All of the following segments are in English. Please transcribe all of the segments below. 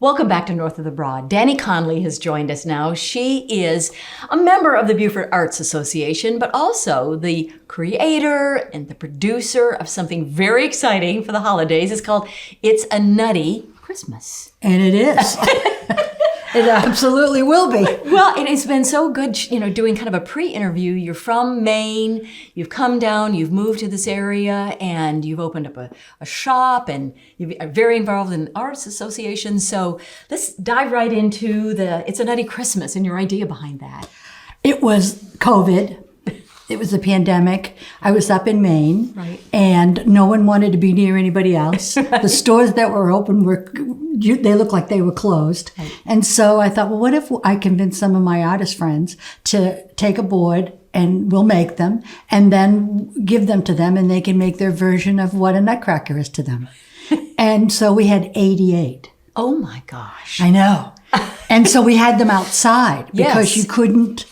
Welcome back to North of the Broad. Danie.Connolly has joined us now. She is a member of the Beaufort Arts Association, but also the creator and the producer of something very exciting for the holidays. It's called It's a Nutty Christmas. And it is. It absolutely will be. Well, it has been so good, doing kind of a pre-interview. You're from Maine, you've come down, you've moved to this area, and you've opened up a shop, and you are very involved in the Arts Association. So let's dive right into It's a Nutty Christmas and your idea behind that. It was COVID. It was a pandemic. I was up in Maine, right, and no one wanted to be near anybody else. The stores that were open they looked like they were closed. Right. And so I thought, well, what if I convince some of my artist friends to take a board and we'll make them and then give them to them and they can make their version of what a Nutcracker is to them. And so we had 88. Oh my gosh. I know. And so we had them outside because you couldn't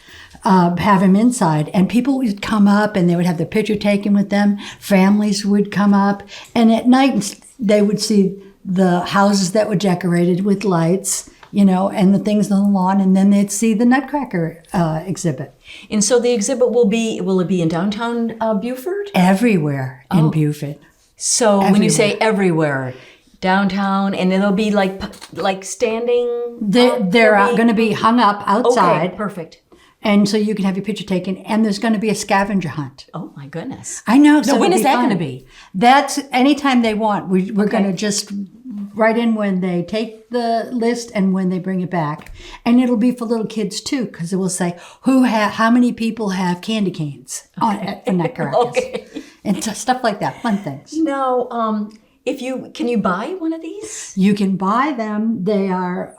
have them inside, and people would come up and they would have their picture taken with them. Families would come up, and at night they would see the houses that were decorated with lights, and the things on the lawn, and then they'd see the Nutcracker exhibit. And so the exhibit will it be in downtown Beaufort? Everywhere in Beaufort. So everywhere. When you say everywhere, downtown, and it'll be like standing? They're going to be hung up outside. Okay, perfect. And so you can have your picture taken, and there's going to be a scavenger hunt. Oh my goodness! I know. So when is that going to be? That's anytime they want. We're going to just write in when they take the list and when they bring it back, and it'll be for little kids too, because it will say how many people have candy canes on Nutcrackers, okay, and stuff like that. Fun things. Now, can you buy one of these? You can buy them. They are.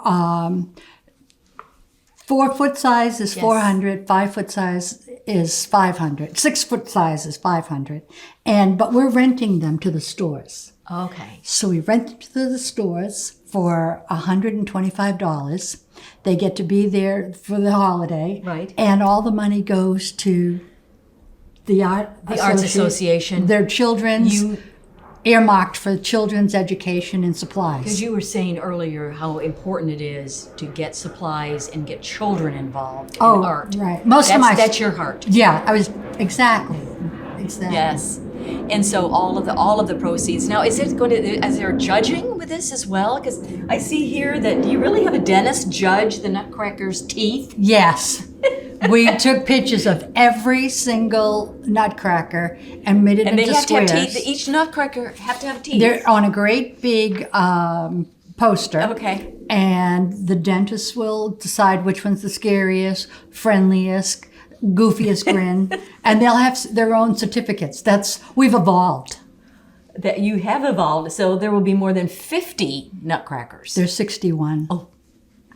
4-foot size is $400, 5-foot size is $500, 6-foot size is $500, but we're renting them to the stores. Okay. So we rent them to the stores for $125. They get to be there for the holiday, right? And all the money goes to the Arts Association. Their children's. Earmarked for children's education and supplies. Because you were saying earlier how important it is to get supplies and get children involved in art. Right. That's your heart. Yeah, exactly. Yes. And so all of the proceeds. Now, is there judging with this as well? Because I see here that you really have a dentist judge the Nutcracker's teeth. Yes. We took pictures of every single Nutcracker and made it into squares. And they have to have teeth. Each Nutcracker have to have teeth. They're on a great big poster. Okay. And the dentist will decide which one's the scariest, friendliest, goofiest grin. And they'll have their own certificates. We've evolved. That you have evolved. So there will be more than 50 Nutcrackers. There's 61. Oh.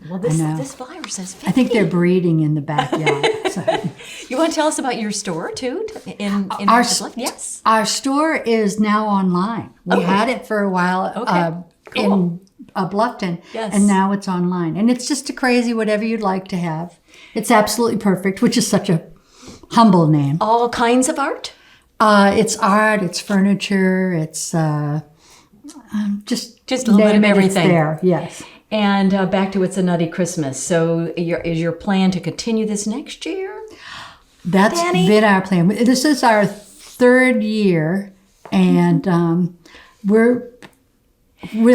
Well, this flyer says 50. I think they're breeding in the backyard. So. You want to tell us about your store, too? Yes. Our store is now online. We had it for a while in Bluffton, and now it's online. And it's just a crazy whatever you'd like to have. It's absolutely perfect, which is such a humble name. All kinds of art? It's art, it's furniture, it's just a little bit of everything. It's there, yes. And back to It's a Nutty Christmas. So is your plan to continue this next year? That's been our plan. This is our third year, and we're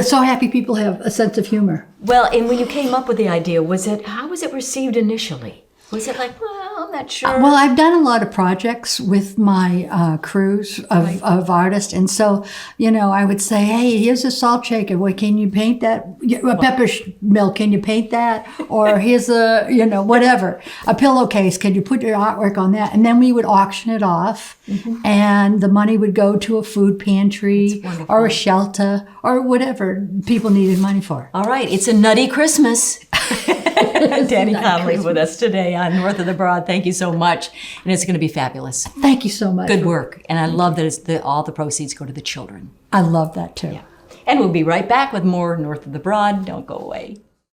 so happy people have a sense of humor. Well, and when you came up with the idea, how was it received initially? Was it like, well, I'm not sure? Well, I've done a lot of projects with my crews of artists. And so, I would say, hey, here's a salt shaker. Well, can you paint that? A pepper mill, can you paint that? Or here's whatever. A pillowcase, can you put your artwork on that? And then we would auction it off. Mm-hmm. And the money would go to a food pantry or a shelter or whatever people needed money for. All right. It's a Nutty Christmas. Danie.Connolly with us today on North of the Broad. Thank you so much. And it's going to be fabulous. Thank you so much. Good work. And I love that all the proceeds go to the children. I love that too. Yeah. And we'll be right back with more North of the Broad. Don't go away.